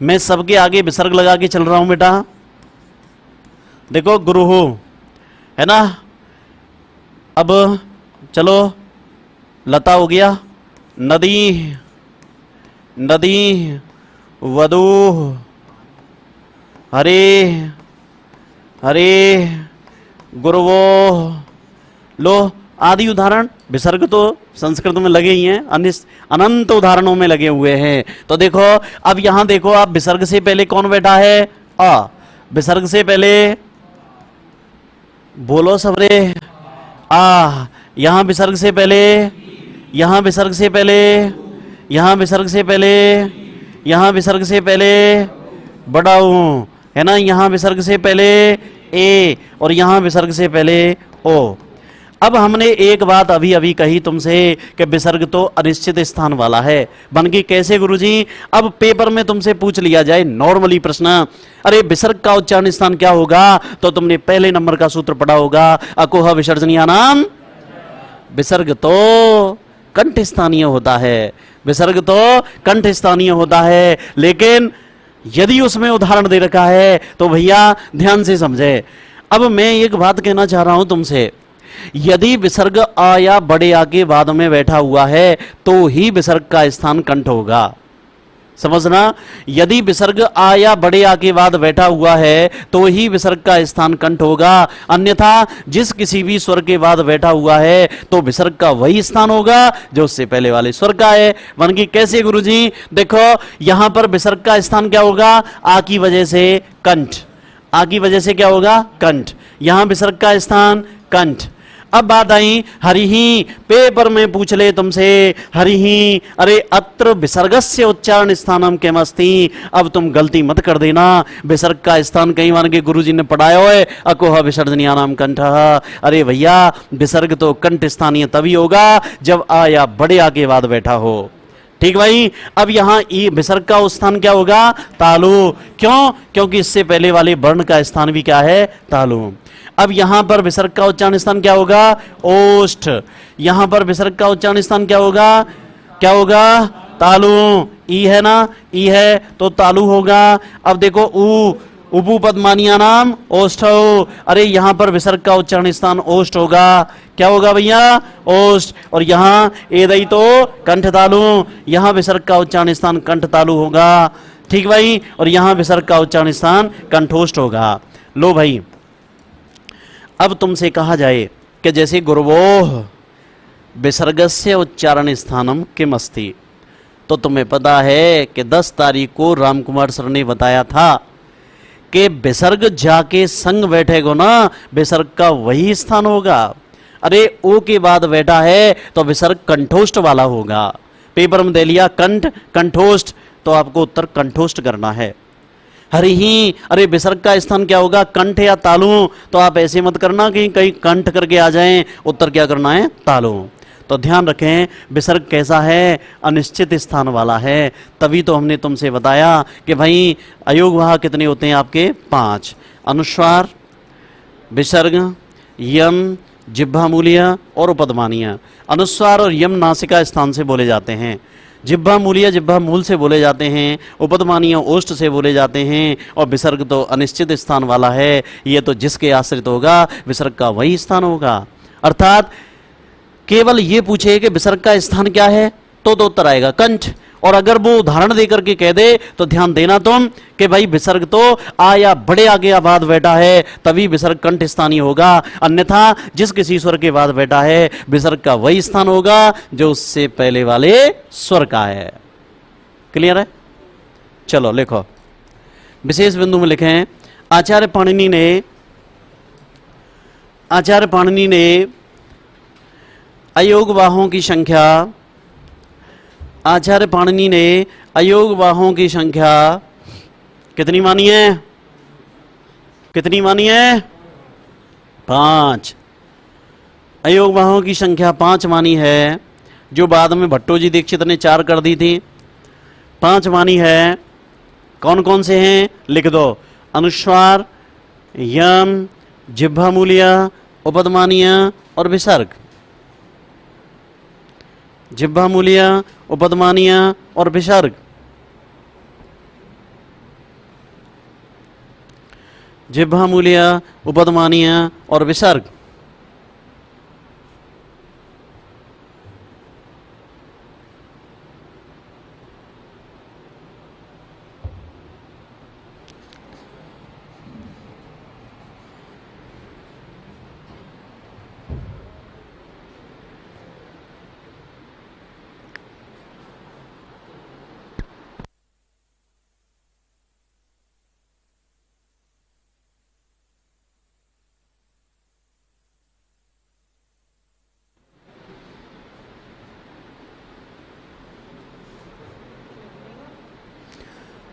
मैं सबके आगे विसर्ग लगा के चल रहा हूं बेटा। देखो गुरु हो, है ना। अब चलो लता हो गया, नदी, नदी, वधु, हरे, हरे, गुरुवो, लो आदि उदाहरण। विसर्ग तो संस्कृत में लगे ही हैं, अनंत उदाहरणों में लगे हुए हैं। तो देखो अब यहां देखो आप, विसर्ग से पहले कौन बैठा है? आ। विसर्ग से पहले बोलो सबरे, आ। यहां विसर्ग से पहले, यहां विसर्ग से पहले, यहां विसर्ग से पहले, यहां विसर्ग से पहले बड़ा हूं, है ना। यहां विसर्ग से पहले ए और यहां विसर्ग से पहले ओ। अब हमने एक बात अभी अभी कही तुमसे कि विसर्ग तो अनिश्चित स्थान वाला है। बन की कैसे गुरुजी? अब पेपर में तुमसे पूछ लिया जाए नॉर्मली प्रश्न, अरे विसर्ग का उच्चारण स्थान क्या होगा? तो तुमने पहले नंबर का सूत्र पढ़ा होगा, अकोह विसर्जनीय नाम। विसर्ग तो कंठ स्थानीय होता है, विसर्ग तो कंठ स्थानीय होता है। लेकिन यदि उसमें उदाहरण दे रखा है तो भैया ध्यान से समझे। अब मैं एक बात कहना चाह रहा हूं तुमसे, यदि विसर्ग आ या बड़े आ के बाद में बैठा हुआ है तो ही विसर्ग का स्थान कंठ होगा। समझना, यदि विसर्ग आ या बड़े आ के बाद बैठा हुआ है तो ही विसर्ग का स्थान कंठ होगा। अन्यथा जिस किसी भी स्वर के बाद बैठा हुआ है तो विसर्ग का वही स्थान होगा जो उससे पहले वाले स्वर का है। मन की कैसे गुरुजी? देखो यहां पर विसर्ग का स्थान क्या होगा? आ की वजह से कंठ, आ की वजह से क्या होगा? कंठ। यहां विसर्ग का स्थान कंठ। अब बात आई हरिही, पेपर में पूछ ले तुमसे हरिही, अरे अत्र विसर्गस्य उच्चारण स्थानम किमस्ति। अब तुम गलती मत कर देना, विसर्ग का स्थान कहीं मान के गुरुजी ने पढ़ाया है अकोह विसर्जनीय नाम कंठ। अरे भैया विसर्ग तो कंठ स्थानीय तभी होगा जब आ या बड़े आ के बाद बैठा हो। ठीक भाई। अब यहां विसर्ग का स्थान क्या होगा? तालु। क्यों? क्योंकि इससे पहले वाले वर्ण का स्थान भी क्या है? तालु। अब यहां पर विसर्ग का उच्चारण स्थान क्या होगा? ओष्ठ। यहां पर विसर्ग का उच्चारण स्थान क्या होगा? क्या होगा? तालु। ई है ना, ई है तो तालु होगा। अब देखो ऊ, उपु पद्मानिया नाम ओष्ठ। अरे यहां पर विसर्ग का उच्चारण स्थान ओष्ठ होगा। क्या होगा भैया? ओष्ठ। और यहां एदई तो कंठ तालु, यहां विसर्ग का उच्चारण स्थान कंठ तालु होगा। ठीक भाई। और यहां विसर्ग का उच्चारण स्थान कंठोष्ठ होगा। लो भाई, अब तुमसे कहा जाए कि जैसे गुरुवोह विसर्गस्य उच्चारण स्थानम किमस्ति, तो तुम्हें पता है कि 10 तारीख को रामकुमार सर ने बताया था कि विसर्ग जाके संग बैठेगा ना, विसर्ग का वही स्थान होगा। अरे ओ के बाद बैठा है तो विसर्ग कंठोष्ठ वाला होगा। पेपर में दे लिया कंठ, कंठोष्ठ, तो आपको उत्तर कंठोष्ठ करना है। हरिही, अरे विसर्ग का स्थान क्या होगा? कंठ या तालु। तो आप ऐसे मत करना कि कहीं कंठ करके आ जाएं, उत्तर क्या करना है? तालु। तो ध्यान रखें विसर्ग कैसा है? अनिश्चित स्थान वाला है। तभी तो हमने तुमसे बताया कि भाई अयोगवाह कितने होते हैं आपके? 5। अनुस्वार, विसर्ग, यम, जिह्वा मूल्य और उपधमानीय। अनुस्वार और यम नासिका स्थान से बोले जाते हैं, जिह्वा मूल्य जिह्वा मूल से बोले जाते हैं, उपधमानीय ओष्ठ से बोले जाते हैं। और विसर्ग तो अनिश्चित स्थान वाला है, ये तो जिसके आश्रित होगा विसर्ग का वही स्थान होगा। अर्थात केवल ये पूछे कि विसर्ग का स्थान क्या है तो उत्तर आएगा कंठ। और अगर वो उदाहरण देकर के कह दे तो ध्यान देना तुम कि भाई विसर्ग तो आ या बड़े आगे बाद बैठा है तभी विसर्ग कंठ स्थानीय होगा। अन्यथा जिस किसी स्वर के बाद बैठा है विसर्ग का वही स्थान होगा जो उससे पहले वाले स्वर का है। क्लियर है? चलो लिखो, विशेष बिंदु में लिखें आचार्य पाणिनि ने अयोगवाहों की संख्या, आचार्य पाणिनि ने अयोगवाहों की संख्या कितनी मानी है? कितनी मानी है? 5। अयोगवाहों की संख्या 5 मानी है, जो बाद में भट्टोजी दीक्षित ने 4 कर दी थी। 5 मानी है। कौन कौन से हैं लिख दो। अनुस्वार, यम, जिह्वा मूल्य, उपदमानीय और विसर्ग। जिह्वा मूल्य, उपदमानीय और विसर्ग। जिह्वा मूल्य, उपदमानीय और विसर्ग।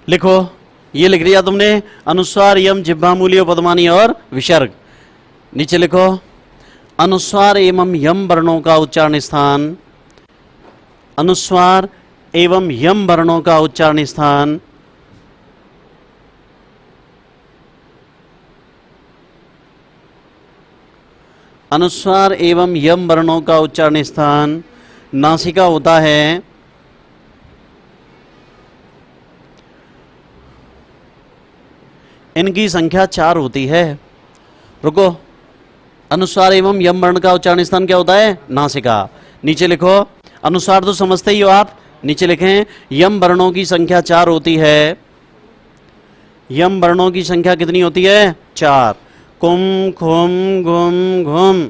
लिखो, ये लिख दिया तुमने, अनुस्वार, यम, जिह्वा मूल्य, उपदमानीय और विसर्ग। नीचे लिखो अनुस्वार एवं यम वर्णों का उच्चारण स्थान, अनुस्वार एवं यम वर्णों का उच्चारण स्थान अनुस्वार एवं यम वर्णों का उच्चारण स्थान नासिका होता है। इनकी संख्या 4 होती है। रुको, अनुस्वार एवं यम वर्ण का उच्चारण स्थान क्या होता है? नासिका। नीचे लिखो, अनुस्वार तो समझते ही हो आप, नीचे लिखें यम वर्णों की संख्या 4 होती है। यम वर्णों की संख्या कितनी होती है? 4। कुम, खुम, घुम, घुम,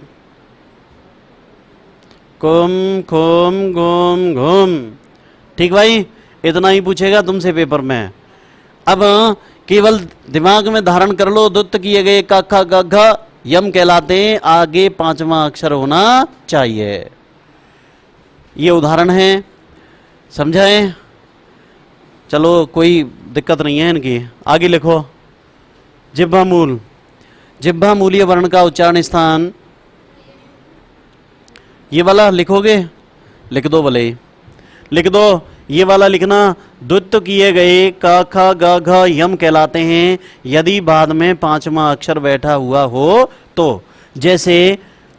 कुम, खुम, घुम, घुम। ठीक भाई, इतना ही पूछेगा तुमसे पेपर में। अब केवल दिमाग में धारण कर लो, दुत्त किए गए क, ख, ग, घ यम कहलाते हैं, आगे 5वां अक्षर होना चाहिए। ये उदाहरण है, समझाए? चलो कोई दिक्कत नहीं है इनकी। आगे लिखो जिह्वा मूल, जिह्वा मूल्य वर्ण का उच्चारण स्थान, ये वाला लिखोगे? लिख दो भले, लिख दो। ये वाला लिखना, द्वित्व किए गए क, ख, ग, घ यम कहलाते हैं यदि बाद में 5वां अक्षर बैठा हुआ हो तो। जैसे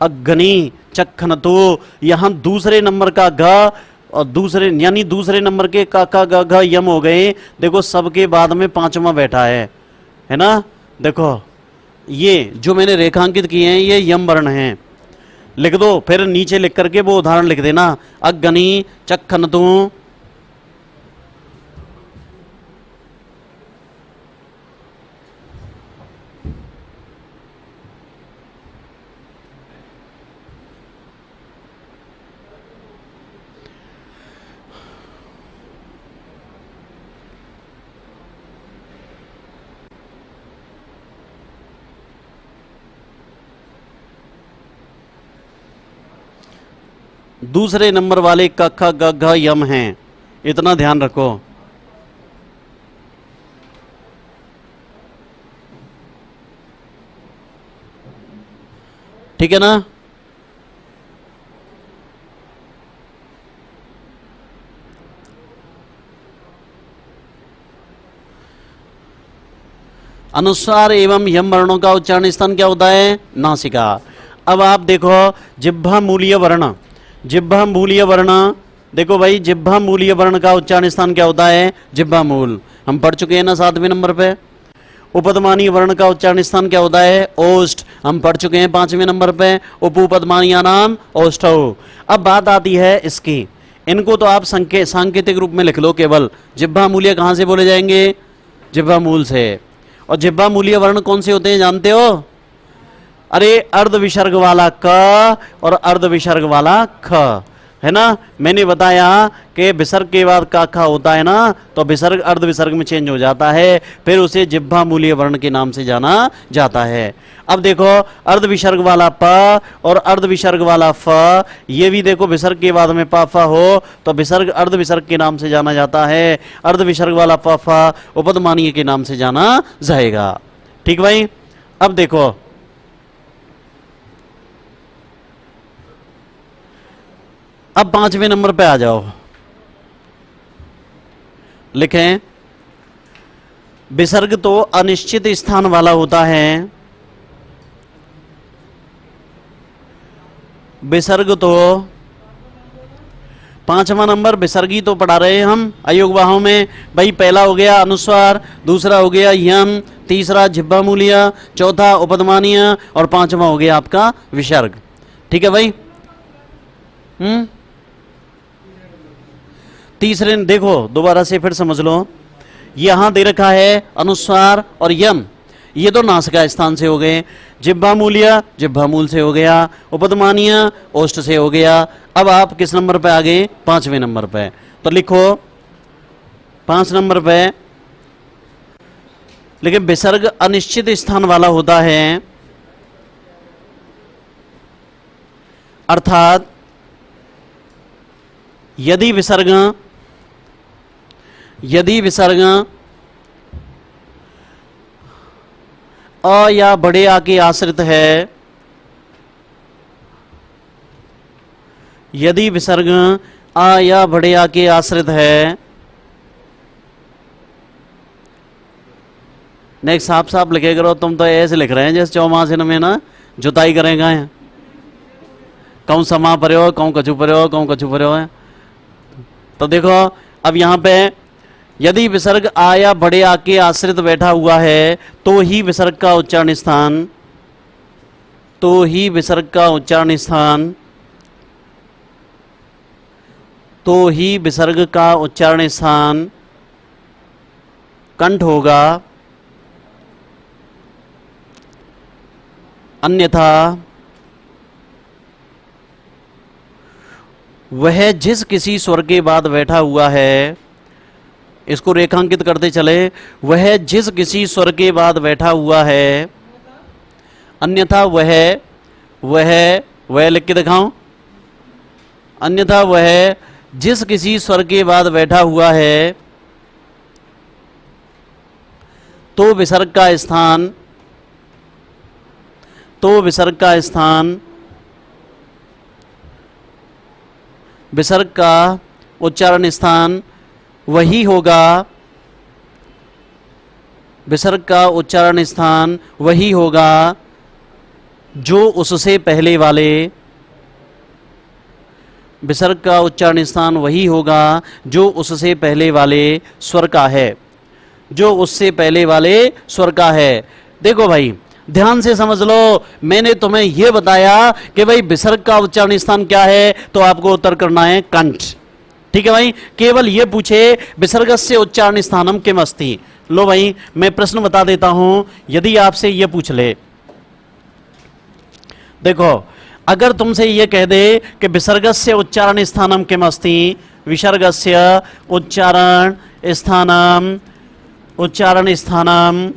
अग्नि, चक्खन, तो यहां दूसरे नंबर का घ और दूसरे यानी दूसरे नंबर के क, ख, ग, घ यम हो गए। देखो सबके बाद में 5वां बैठा है ना। देखो ये जो मैंने रेखांकित किए हैं ये यम वर्ण हैं। लिख दो, फिर नीचे लिख करके वो उदाहरण लिख देना। अग्नि, चक्खन, तो दूसरे नंबर वाले क, ख, ग, घ यम हैं, इतना ध्यान रखो। ठीक है ना। अनुस्वार एवं यम वर्णों का उच्चारण स्थान क्या होता है? नासिका। अब आप देखो जिह्वा मूल्य वर्ण, जिह्वा मूल्य वर्ण, देखो भाई जिह्वा मूल्य वर्ण का उच्चारण स्थान क्या होता है? जिह्वा मूल। हम पढ़ चुके हैं ना 7वें नंबर पे। उपदमानीय वर्ण का उच्चारण स्थान क्या होता है? ओष्ठ। हम पढ़ चुके हैं 5वें नंबर पे। उपपदमानीय नाम ओष्ठौ। अब बात आती है इसकी, इनको तो आप सांकेतिक रूप में लिख लो केवल। जिह्वा मूल्य कहां से बोले जाएंगे? जिह्वा मूल से। और जिह्वा मूल्य वर्ण कौन से होते हैं जानते हो? अरे अर्ध विसर्ग वाला क और अर्ध विसर्ग वाला ख। है ना। मैंने बताया कि विसर्ग के बाद काखा होता है ना, तो विसर्ग अर्ध विसर्ग में चेंज हो जाता है, फिर उसे जिह्वा मूलीय वर्ण के नाम से जाना जाता है। अब देखो अर्ध विसर्ग वाला प और अर्ध विसर्ग वाला फ, ये भी देखो विसर्ग के बाद में प फ हो तो विसर्ग अर्ध विसर्ग के नाम से जाना जाता है, अर्ध विसर्ग वाला प फ उपधमानीय के नाम से जाना जाएगा। ठीक भाई। अब देखो अब 5वें नंबर पे आ जाओ, लिखें विसर्ग तो अनिश्चित स्थान वाला होता है, विसर्ग तो 5वां नंबर विसर्गी तो पढ़ा रहे हैं हम अयोगवाहों में भाई। पहला हो गया अनुस्वार, दूसरा हो गया यम, तीसरा जिह्वा मूलीय, चौथा उपधमानीय और 5वां हो गया आपका विसर्ग। ठीक है भाई। तीसरे देखो दोबारा से फिर समझ लो, यहां दे रखा है अनुस्वार और यम, ये तो नासिका स्थान से हो गए, जिह्वा मूलीय जिह्वा मूल से हो गया, उपधमानीय ओष्ठ से हो गया। अब आप किस नंबर पे आ गए? 5वें नंबर पे। तो लिखो 5 नंबर पे, लेकिन विसर्ग अनिश्चित स्थान वाला होता है, अर्थात यदि विसर्ग अ या बड़े आ के आश्रित है, यदि विसर्ग आ या बड़े आ के आश्रित है, नेक्स्ट साफ साफ लिखे करो, तुम तो ऐसे लिख रहे हैं जैसे चौमासिन में ना जुताई करेगा, कहूं समा पर्यो कहूं कछु पर्यो कहूं कछु पर्यो है। तो देखो अब यहां पे यदि विसर्ग आ या बड़े आ के आश्रित बैठा हुआ है तो ही विसर्ग का उच्चारण स्थान, तो ही विसर्ग का उच्चारण स्थान, तो ही विसर्ग का उच्चारण स्थान कंठ होगा, अन्यथा वह जिस किसी स्वर के बाद बैठा हुआ है, इसको रेखांकित करते चले, वह जिस किसी स्वर के बाद बैठा हुआ है, अन्यथा वह लिख के दिखाऊं, अन्यथा वह जिस किसी स्वर के बाद बैठा हुआ है तो विसर्ग का स्थान, तो विसर्ग का स्थान, विसर्ग का उच्चारण स्थान वही होगा, विसर्ग का उच्चारण स्थान वही होगा जो उससे पहले वाले, विसर्ग का उच्चारण स्थान वही होगा जो उससे पहले वाले स्वर का है, जो उससे पहले वाले स्वर का है। देखो भाई ध्यान से समझ लो, मैंने तुम्हें यह बताया कि भाई विसर्ग का उच्चारण स्थान क्या है, तो आपको उत्तर करना है कंठ। ठीक है भाई। केवल ये पूछे विसर्गस्य उच्चारण स्थानम किम अस्ति। लो भाई मैं प्रश्न बता देता हूं, यदि आपसे ये पूछ ले, देखो अगर तुमसे ये कह दे कि विसर्गस्य उच्चारण स्थानम किम अस्ति, विसर्गस्य उच्चारण स्थानम, उच्चारण स्थानम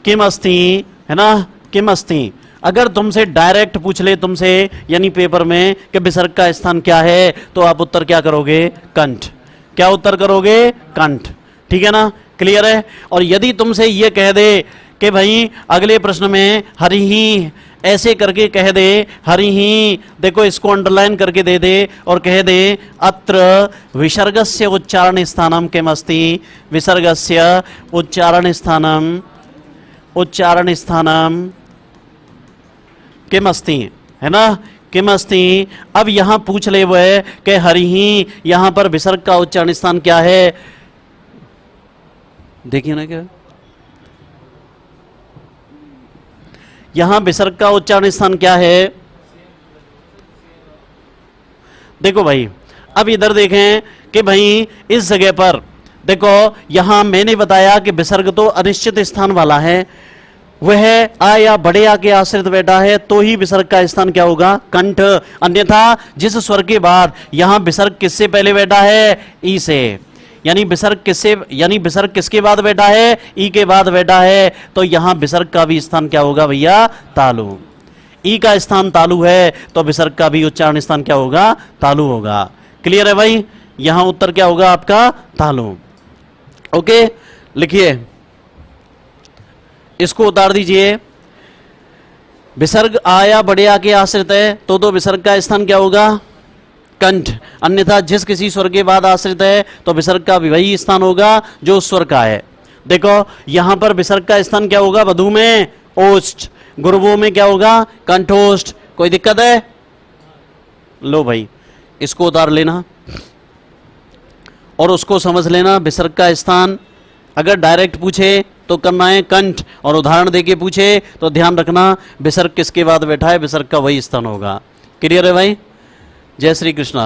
किम अस्ति, है ना, किम अस्ति। अगर तुमसे डायरेक्ट पूछ ले तुमसे यानी पेपर में कि विसर्ग का स्थान क्या है, तो आप उत्तर क्या करोगे? कंठ। क्या उत्तर करोगे? कंठ। ठीक है ना, क्लियर है। और यदि तुमसे ये कह दे कि भाई अगले प्रश्न में हरि ही, ऐसे करके कह दे हरि ही, देखो इसको अंडरलाइन करके दे दे और कह दे अत्र विसर्गस्य उच्चारण स्थानम किम अस्ति, विसर्गस्य उच्चारण स्थानम, उच्चारण स्थानम किम अस्ति, है ना, किम अस्ति। अब यहां पूछ ले वो है कि हरि ही, यहां पर विसर्ग का उच्चारण स्थान क्या है, देखिए ना क्या यहां विसर्ग का उच्चारण स्थान क्या है। देखो भाई अब इधर देखें कि भाई इस जगह पर देखो, यहां मैंने बताया कि विसर्ग तो अनिश्चित स्थान वाला है, वह आ या बड़े आ के आश्रित बैठा है तो ही विसर्ग का स्थान क्या होगा? कंठ। अन्यथा जिस स्वर के बाद यहां विसर्ग किससे पहले बैठा है? ई से। यानी विसर्ग किसके बाद बैठा है? ई के बाद बैठा है, तो यहां विसर्ग का भी स्थान क्या होगा भैया? तालु। ई का स्थान तालु है तो विसर्ग का भी उच्चारण स्थान क्या होगा? तालु होगा। क्लियर है भाई? यहां उत्तर क्या होगा आपका? तालु। ओके, लिखिए, इसको उतार दीजिए। विसर्ग आया बड़े आ के आश्रित है तो विसर्ग का स्थान क्या होगा? कंठ। अन्यथा जिस किसी स्वर के बाद आश्रित है तो विसर्ग का भी वही स्थान होगा जो उस स्वर का है। देखो यहां पर विसर्ग का स्थान क्या होगा? वधु में ओष्ठ, गुरुवो में क्या होगा? कंठोष्ठ। कोई दिक्कत है? लो भाई, इसको उतार लेना और उसको समझ लेना। विसर्ग का स्थान अगर डायरेक्ट पूछे तो करना है कंठ, और उदाहरण देके पूछे तो ध्यान रखना विसर्ग किसके बाद बैठा है, विसर्ग का वही स्थान होगा। क्लियर है भाई? जय श्री कृष्णा।